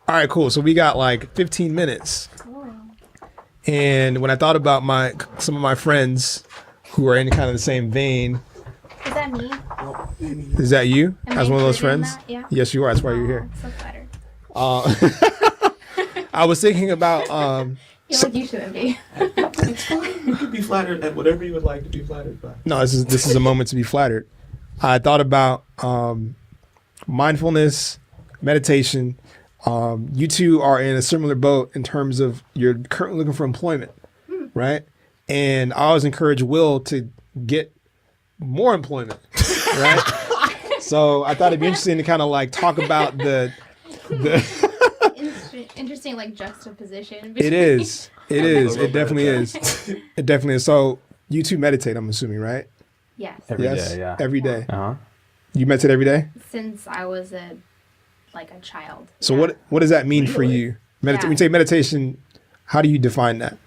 All right, cool. So we got like 15 minutes. And when I thought about some of my friends who are in kind of the same vein. Is that me? Is that you? Am As I one of those friends? that? Yeah. Yes, you are. That's why you're here. So flattered. I was thinking about... You shouldn't be. It's fine. You can be flattered at whatever you would like to be flattered by. No, this is a moment to be flattered. I thought about mindfulness, meditation. You two are in a similar boat in terms of you're currently looking for employment, right? And I always encourage Will to get more employment, right? So I thought it'd be interesting to kind of like talk about the interesting like juxtaposition. It is. It definitely is. It definitely is. So you two meditate, I'm assuming, right? Yes. Every day, yeah. Every day. Uh-huh. You meditate every day? Since I was a child. So what does that mean for you? When you say meditation, how do you define that?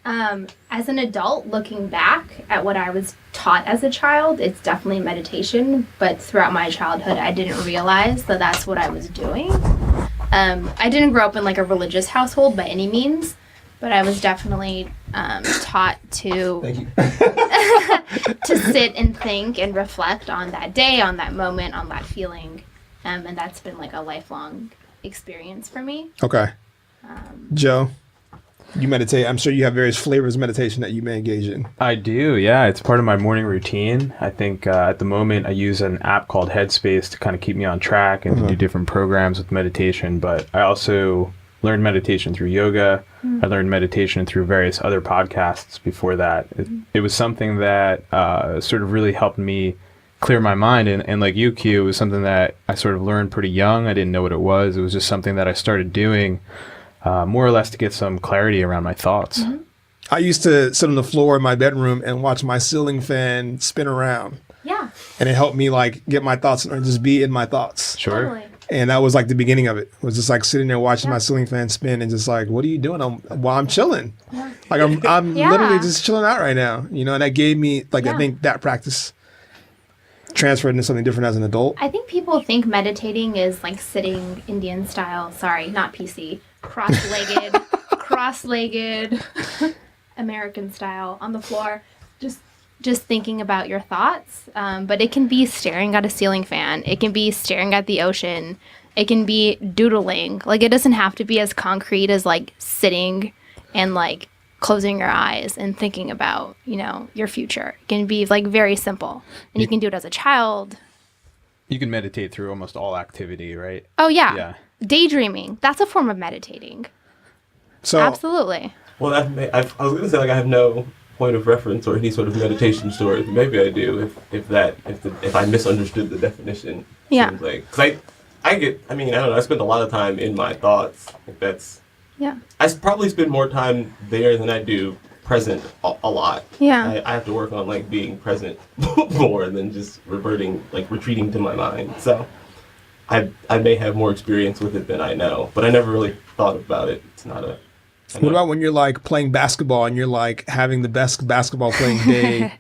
As an adult, looking back at what I was taught as a child, it's definitely meditation. But throughout my childhood, I didn't realize that that's what I was doing. I didn't grow up in like a religious household by any means, but I was definitely taught to Thank you. to sit and think and reflect on that day, on that moment, on that feeling. And that's been like a lifelong experience for me. Okay. Joe, you meditate. I'm sure you have various flavors of meditation that you may engage in. I do, yeah. It's part of my morning routine. I think at the moment I use an app called Headspace to kind of keep me on track and to do different programs with meditation. But I also learned meditation through yoga. I learned meditation through various other podcasts before that. It was something that sort of really helped me clear my mind. And like you, Q, it was something that I sort of learned pretty young. I didn't know what it was. It was just something that I started doing more or less to get some clarity around my thoughts. I used to sit on the floor in my bedroom and watch my ceiling fan spin around. Yeah. And it helped me like get my thoughts or just be in my thoughts. Sure. Totally. And that was like the beginning of it. It was just like sitting there watching my ceiling fan spin and just like, what are you doing? I'm chilling. Yeah. Like I'm Yeah. literally just chilling out right now. You know, and that gave me like, I think that practice transferred into something different as an adult. I think people think meditating is like sitting Indian style, sorry, not PC, cross-legged, American style on the floor, just thinking about your thoughts. But it can be staring at a ceiling fan. It can be staring at the ocean. It can be doodling. Like, it doesn't have to be as concrete as like sitting and like closing your eyes and thinking about, you know, your future. It can be like very simple, and you can do it as a child. You can meditate through almost all activity, right? Oh yeah. Yeah. Daydreaming. That's a form of meditating. So Absolutely. Well, I was going to say, like, I have no point of reference or any sort of meditation story. Maybe I do if I misunderstood the definition. Yeah. Seems like, because I don't know, I spend a lot of time in my thoughts. Like that's, Yeah. I probably spend more time there than I do present a lot. Yeah. I have to work on like being present more than just retreating to my mind. So I may have more experience with it than I know, but I never really thought about it. It's not a. what about when you're like playing basketball and you're like having the best basketball playing day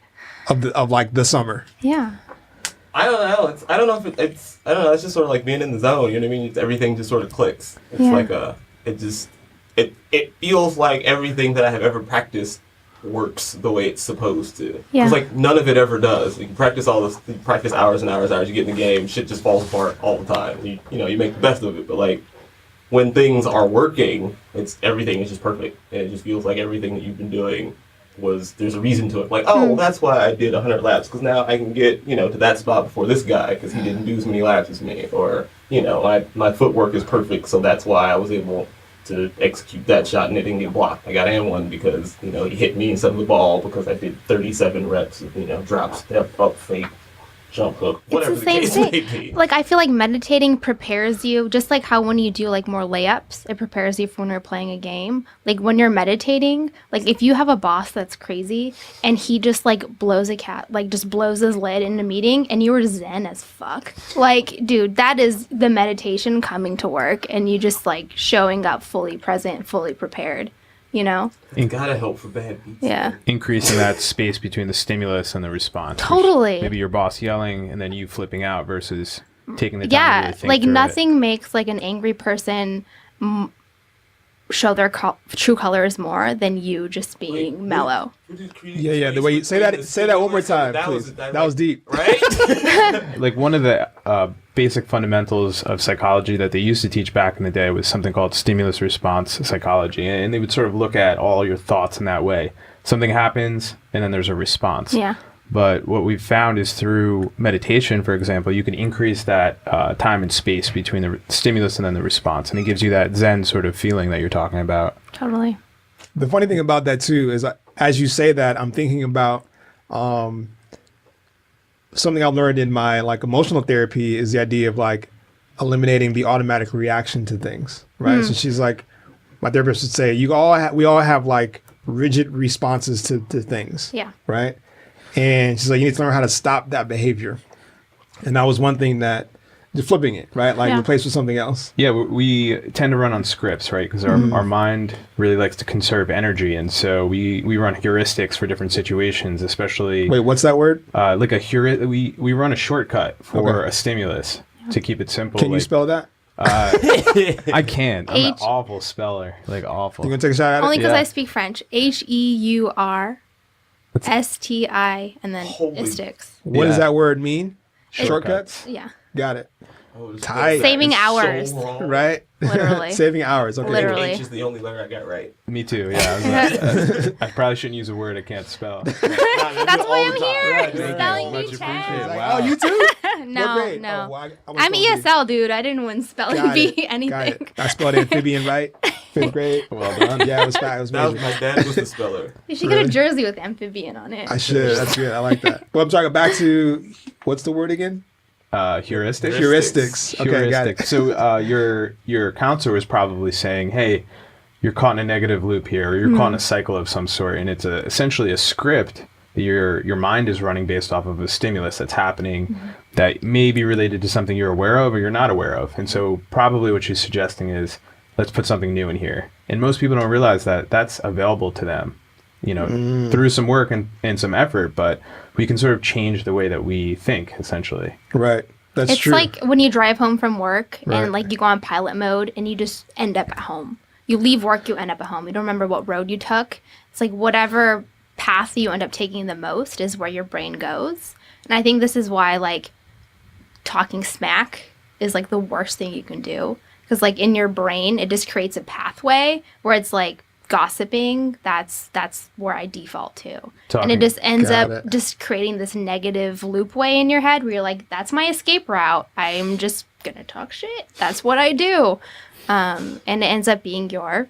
of like the summer? Yeah. I don't know. I don't know. It's just sort of like being in the zone. You know what I mean? Everything just sort of clicks. It's Yeah. like it feels like everything that I have ever practiced works the way it's supposed to. Yeah. It's like none of it ever does. You practice all this. You practice hours and hours and hours. You get in the game. Shit just falls apart all the time. You make the best of it. But like when things are working, everything is just perfect. And it just feels like everything that you've been doing there's a reason to it. Like, oh, that's why I did 100 laps, because now I can get, to that spot before this guy, because he didn't do as many laps as me. Or, my footwork is perfect, so that's why I was able to execute that shot and it didn't get blocked. I got in one because, he hit me instead of the ball because I did 37 reps of, drop, step, up, fake, jump hook, whatever the case may be. Like, I feel like meditating prepares you, just like how when you do like more layups, it prepares you for when you're playing a game. Like when you're meditating, like if you have a boss that's crazy and he just like blows his lid in a meeting and you were zen as fuck. Like, dude, that is the meditation coming to work and you just like showing up fully present, fully prepared. You gotta help for bad beats. Yeah. Increasing that space between the stimulus and the response. Totally. Maybe your boss yelling and then you flipping out versus taking the time to Yeah, really think like through nothing makes like an angry person show their true colors more than you just being mellow. Yeah. The way you say that one more time, please. That was deep. Right? Like one of the basic fundamentals of psychology that they used to teach back in the day was something called stimulus response psychology, and they would sort of look at all your thoughts in that way. Something happens and then there's a response. Yeah. But what we've found is through meditation, for example, you can increase that time and space between the stimulus and then the response, and it gives you that Zen sort of feeling that you're talking about. Totally. The funny thing about that too is, as you say that, I'm thinking about something I've learned in my like emotional therapy is the idea of like eliminating the automatic reaction to things, right? So she's like, my therapist would say, we all have like rigid responses to things, Yeah. right? And she's like, you need to learn how to stop that behavior. And that was one thing that, just flipping it, right? Like replace with something else. Yeah, we tend to run on scripts, right? Because our mind really likes to conserve energy. And so we run heuristics for different situations, especially... Wait, what's that word? Like we run a shortcut for a stimulus to keep it simple. Can you spell that? I can't. I'm an H- awful speller. Like awful. You gonna take a shot at Only it? because Yeah. I speak French. HEURSTI and then istics. What does Yeah. that word mean? Shortcuts. Shortcuts? Yeah. Got it. Oh, this Tight. is Saving so hours. wrong. Right? Literally. Saving hours. Okay. Literally. H is the only letter I got right. Me too. Yeah. I probably shouldn't use a word I can't spell. That's why I'm Right, here. thank Spelling you. bee Much chat. appreciated. Like, Wow. oh, you too? No, What grade? no. Oh, well, I'm I'm spelling bee. ESL, dude. I didn't win spelling Got bee it. Got anything. it. I spelled amphibian right. 5th grade. Well done. Yeah, it was fast. It was That was major. my dad was the speller. You should get a Really? jersey with amphibian on it. I should. That's good. I like that. Well, I'm talking back to, what's the word again? Heuristic. Heuristics. Okay, got Heuristic. it. So your counselor is probably saying, "Hey, you're caught in a negative loop here, or you're caught in a cycle of some sort," and it's essentially a script that your mind is running based off of a stimulus that's happening that may be related to something you're aware of or you're not aware of. And so probably what she's suggesting is, let's put something new in here. And most people don't realize that that's available to them, through some work and some effort, but we can sort of change the way that we think, essentially. Right. That's It's true. like when you drive home from work Right. and like you go on pilot mode and you just end up at home. You leave work, you end up at home. You don't remember what road you took. It's like whatever path you end up taking the most is where your brain goes. And I think this is why like talking smack is like the worst thing you can do. Because like in your brain, it just creates a pathway where it's like gossiping. That's where I default to. And Talking- it just ends Got up it. just creating this negative loop way in your head where you're like, that's my escape route. I'm just gonna talk shit. That's what I do. And it ends up being your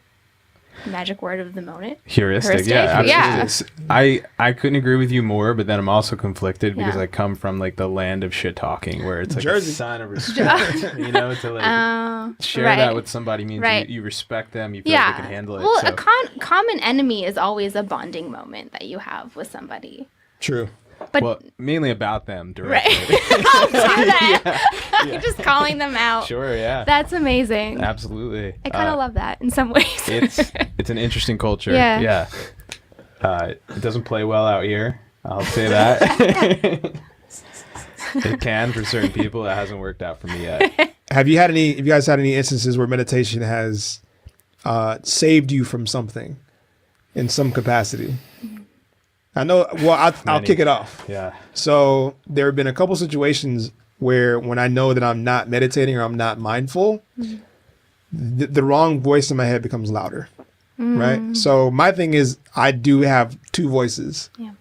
magic word of the moment. Heuristic, Heuristic, yeah, yeah. absolutely. I couldn't agree with you more, but then I'm also conflicted because Yeah. I come from like the land of shit talking, where it's like Jersey. a sign of respect, to like share that right. with somebody means Right. you respect them, you feel like they can handle it. Well, so. a common enemy is always a bonding moment that you have with somebody. True. But Well, mainly about them right. directly. I'll do that. You're just calling them out. Sure, yeah, That's amazing. absolutely. I kind of love that in some ways. It's an interesting culture. Yeah. It doesn't play well out here. I'll say that. It can for certain people. It hasn't worked out for me yet. Have you guys had any instances where meditation has saved you from something in some capacity? I know. Well, I'll Many. kick it off. Yeah. So there have been a couple situations where when I know that I'm not meditating or I'm not mindful, the wrong voice in my head becomes louder. Right. So my thing is I do have two voices. Yeah.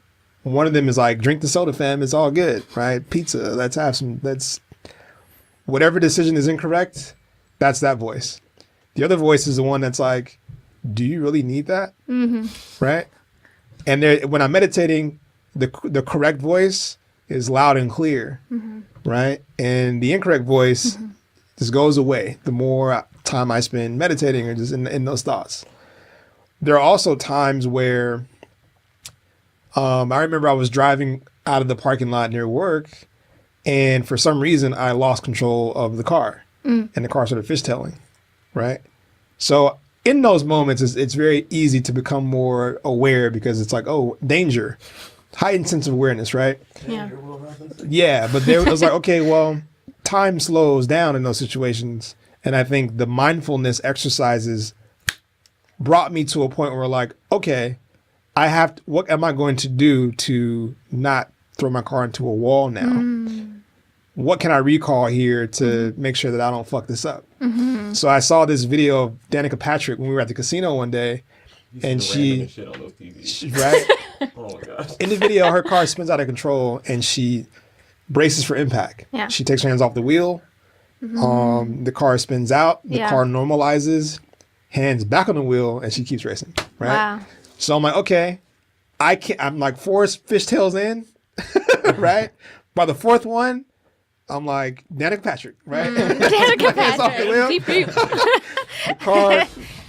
One of them is like, drink the soda, fam. It's all good. Right. Pizza. Let's have some. Whatever decision is incorrect, that's that voice. The other voice is the one that's like, do you really need that? Right. And when I'm meditating, the correct voice is loud and clear, right? And the incorrect voice just goes away the more time I spend meditating or just in those thoughts. There are also times where I remember I was driving out of the parking lot near work, and for some reason I lost control of the car, and the car started fishtailing, right? So in those moments, it's very easy to become more aware because it's like, oh, danger, heightened sense of awareness, right? Yeah. Yeah, but there it was like, okay, well, time slows down in those situations, And I think the mindfulness exercises brought me to a point where like, okay, what am I going to do to not throw my car into a wall now? What can I recall here to make sure that I don't fuck this up? So I saw this video of Danica Patrick when we were at the casino one day, and shit on those TVs. right? Oh my gosh. In the video, her car spins out of control and she braces for impact. Yeah. She takes her hands off the wheel. The car spins out. The car normalizes, hands back on the wheel, and she keeps racing. Right. Wow. So I'm like, okay, I'm like 4 fishtails in, right? By the 4th one, I'm like, Danica Patrick, right? Danica Hands off the wheel. Patrick. Beep, beep. The car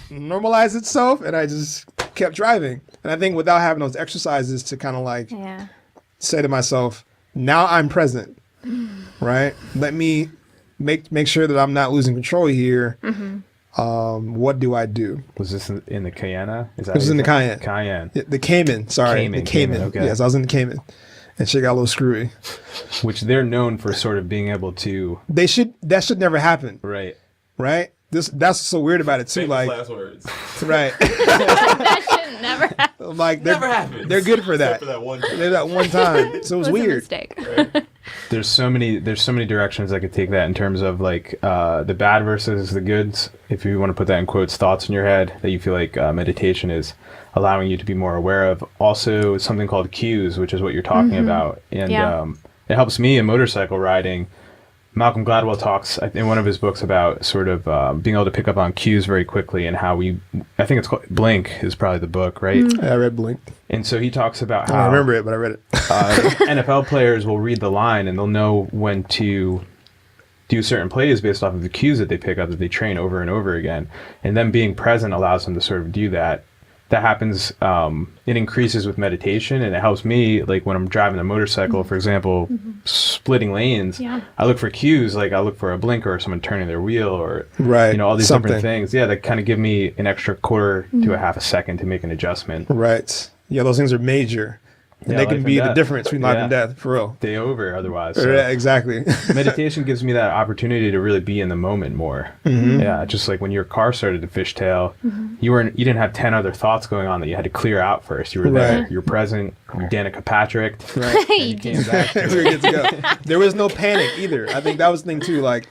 normalized itself, and I just kept driving. And I think without having those exercises to kind of like Yeah. say to myself, now I'm present, right? Let me make sure that I'm not losing control here. What do I do? Was this in the Cayenne? Is that It was in the Cayenne. Cayenne. The Cayman, sorry. Cayman, The Cayman. Cayman, okay. Yes, I was in the Cayman. And shit got a little screwy. Which they're known for sort of being able to. That should never happen, Right. right? That's so weird about it too. Famous Like, last words. right? That should never happen. Like Never happens. they're good for that. Except for that one time. They're that one time, so it was a weird. mistake. There's so many directions I could take that in terms of like the bad versus the goods. If you want to put that in quotes, thoughts in your head that you feel like meditation is allowing you to be more aware of. Also, something called cues, which is what you're talking about, and it helps me in motorcycle riding. Malcolm Gladwell talks in one of his books about sort of being able to pick up on cues very quickly and how I think it's called Blink is probably the book, right? I read Blink. And so he talks about I how don't remember it, but I read it. NFL players will read the line and they'll know when to do certain plays based off of the cues that they pick up that they train over and over again. And them being present allows them to sort of do that. That happens, it increases with meditation, and it helps me, like when I'm driving a motorcycle, for example, splitting lanes, I look for cues, like I look for a blinker or someone turning their wheel or, Right. all these Something. different things. Yeah, that kind of give me an extra quarter to a half a second to make an adjustment. Right. Yeah, those things are major. And Yeah, they life can and be the death. difference between life Yeah. and death, for real. Day over otherwise. So. Yeah, exactly. Meditation gives me that opportunity to really be in the moment more. Yeah, just like when your car started to fishtail, you didn't have 10 other thoughts going on that you had to clear out first. You were there, Right. you're present, you're Danica Patrick. Right. You Came back. We were good to go. There was no panic either. I think that was the thing too. Like,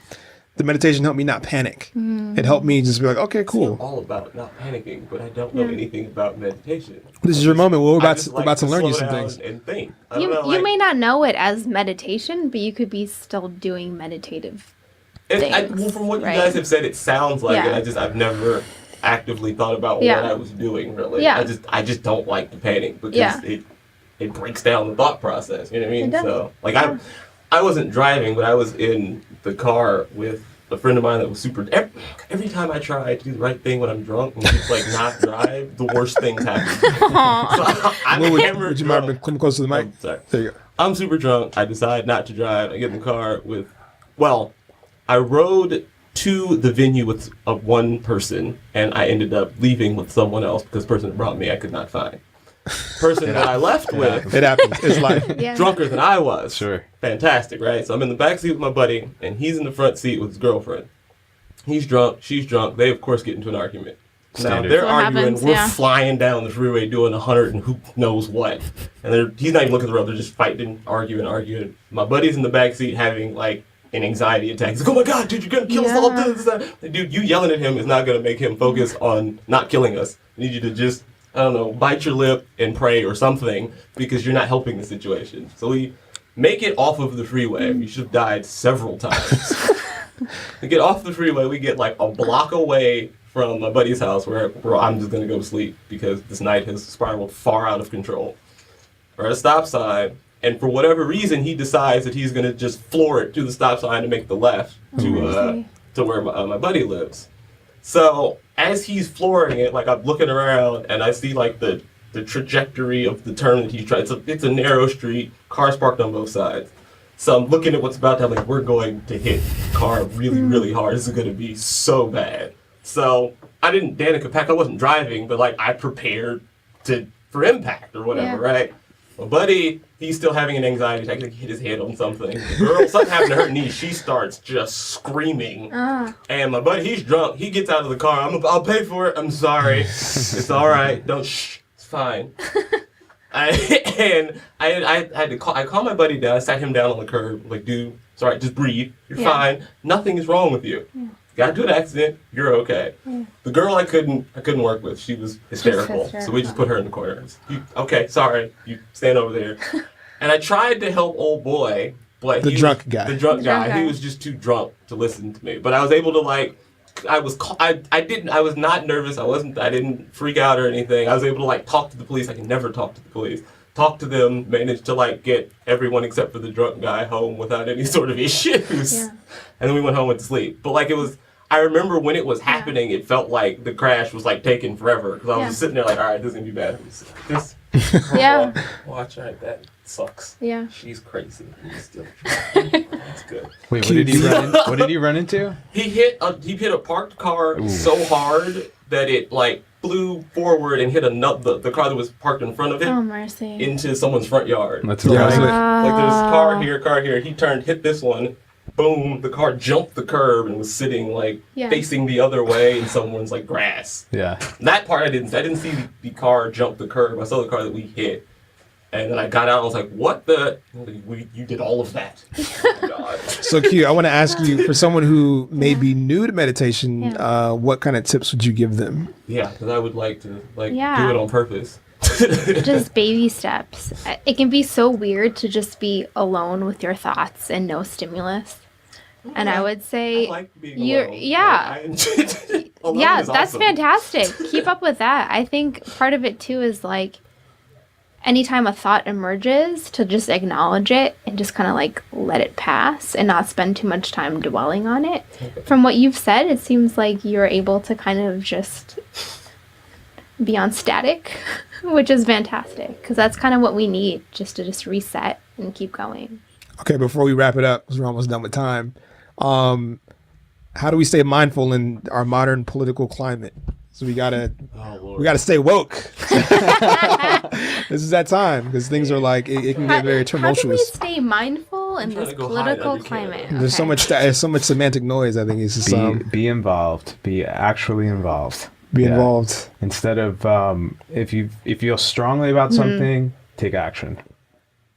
the meditation helped me not panic. It helped me just be like, okay, I'm cool. all about not panicking, but I don't know anything about meditation. This is your moment. We're I about just to, like about to learn you slow some down things. and think. I don't You, know, you like, may not know it as meditation, but you could be still doing meditative. well, from what right? you guys have said, it sounds like Yeah. it. I've never actively thought about Yeah. what I was doing. Really, Yeah. I just don't like the panic because Yeah. it breaks down the thought process. You know what I mean? It does. So, like I wasn't driving, but I was in the car with a friend of mine that was super. Every time I try to do the right thing when I'm drunk and just like not drive, the worst things happen. So I'm hammered Would you mind drunk. coming close to the mic? Oh, sorry. There you go. I'm super drunk. I decide not to drive. I get in the car with, I rode to the venue with one person, and I ended up leaving with someone else because the person that brought me I could not find. Person that I left with, It happens. It's life. Yeah. drunker than I was. Sure. Fantastic, right? So I'm in the back seat with my buddy, and he's in the front seat with his girlfriend. He's drunk, she's drunk. They, of course, get into an argument. Standard. Now, they're What arguing. happens, We're yeah. flying down the freeway doing 100 and who knows what. And he's not even looking at the road. They're just fighting, arguing. My buddy's in the back seat having, like, an anxiety attack. He's like, oh, my God, dude, you're going to kill us all. Like, dude, you yelling at him is not going to make him focus on not killing us. I need you to just, I don't know, bite your lip and pray or something because you're not helping the situation. So we make it off of the freeway. We should have died several times. We get off the freeway. We get like a block away from my buddy's house where I'm just going to go to sleep because this night has spiraled far out of control. We're at a stop sign, and for whatever reason, he decides that he's going to just floor it to the stop sign to make the left to where my buddy lives. So as he's flooring it, like I'm looking around and I see like the trajectory of the turn that he's trying. It's a narrow street, cars parked on both sides. So I'm looking at what's about to happen, like we're going to hit the car really, really hard. This is going to be so bad. So I didn't Danica Pack. I wasn't driving, but like I prepared for impact or whatever, right? My buddy, he's still having an anxiety attack. He hit his head on something. The girl, something happened to her knee. She starts just screaming. And my buddy, he's drunk. He gets out of the car. I'll pay for it. I'm sorry. It's all right. Don't shh. It's fine. I had to call. I called my buddy down. I sat him down on the curb. Like, dude, it's all right. Just breathe. You're fine. Nothing is wrong with you. Got into an accident. You're okay. The girl I couldn't work with. She was hysterical. So we just put her in the corner. Okay, sorry. You stand over there. And I tried to help old boy, but The drunk guy. The drunk guy. He was just too drunk to listen to me. But I was able to I was not nervous. I didn't freak out or anything. I was able to talk to the police. I can never talk to the police. Talk to them, managed to get everyone except for the drunk guy home without any sort of issues. Yeah. And then we went home and went to sleep. But I remember when it was happening, it felt like the crash was taking forever. Because I was just sitting there all right, this is going to be bad. This watch, all right, that sucks. Yeah. She's crazy. He's still That's good. Wait, what did he run into? He hit a parked car so hard that it flew forward and hit the car that was parked in front of it into someone's front yard. That's there's car here. He turned, hit this one. Boom! The car jumped the curb and was sitting facing the other way in someone's grass. Yeah. That part I didn't see the car jump the curb. I saw the car that we hit. And then I got out and I was like, what the? You did all of that. Oh, God. So, Q, I want to ask you, for someone who may be new to meditation, what kind of tips would you give them? Yeah, because I would like to do it on purpose. Just baby steps. It can be so weird to just be alone with your thoughts and no stimulus. Okay. And I would say, I like being alone. That's awesome. fantastic. Keep up with that. I think part of it too is anytime a thought emerges, to just acknowledge it and just kind of let it pass and not spend too much time dwelling on it. Okay. From what you've said, it seems like you're able to kind of just be on static, which is fantastic, because that's kind of what we need, just to reset and keep going. Okay, before we wrap it up, because we're almost done with time, how do we stay mindful in our modern political climate? So we gotta stay woke. This is that time, because things are it can get very tumultuous. How do we stay mindful in this political climate? There's so much semantic noise. I think it's just be involved. Be actually involved. Be involved. Instead of if you feel strongly about something, take action.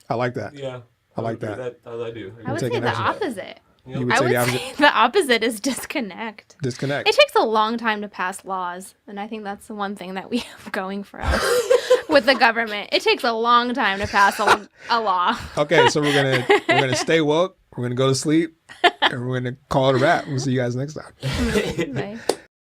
I like that. Yeah, I like that. I do. I would say the opposite. You would say the opposite is disconnect. Disconnect. It takes a long time to pass laws, and I think that's the one thing that we have going for us with the government. It takes a long time to pass a law. Okay, so we're gonna stay woke. We're gonna go to sleep, and we're gonna call it a wrap. We'll see you guys next time. Bye.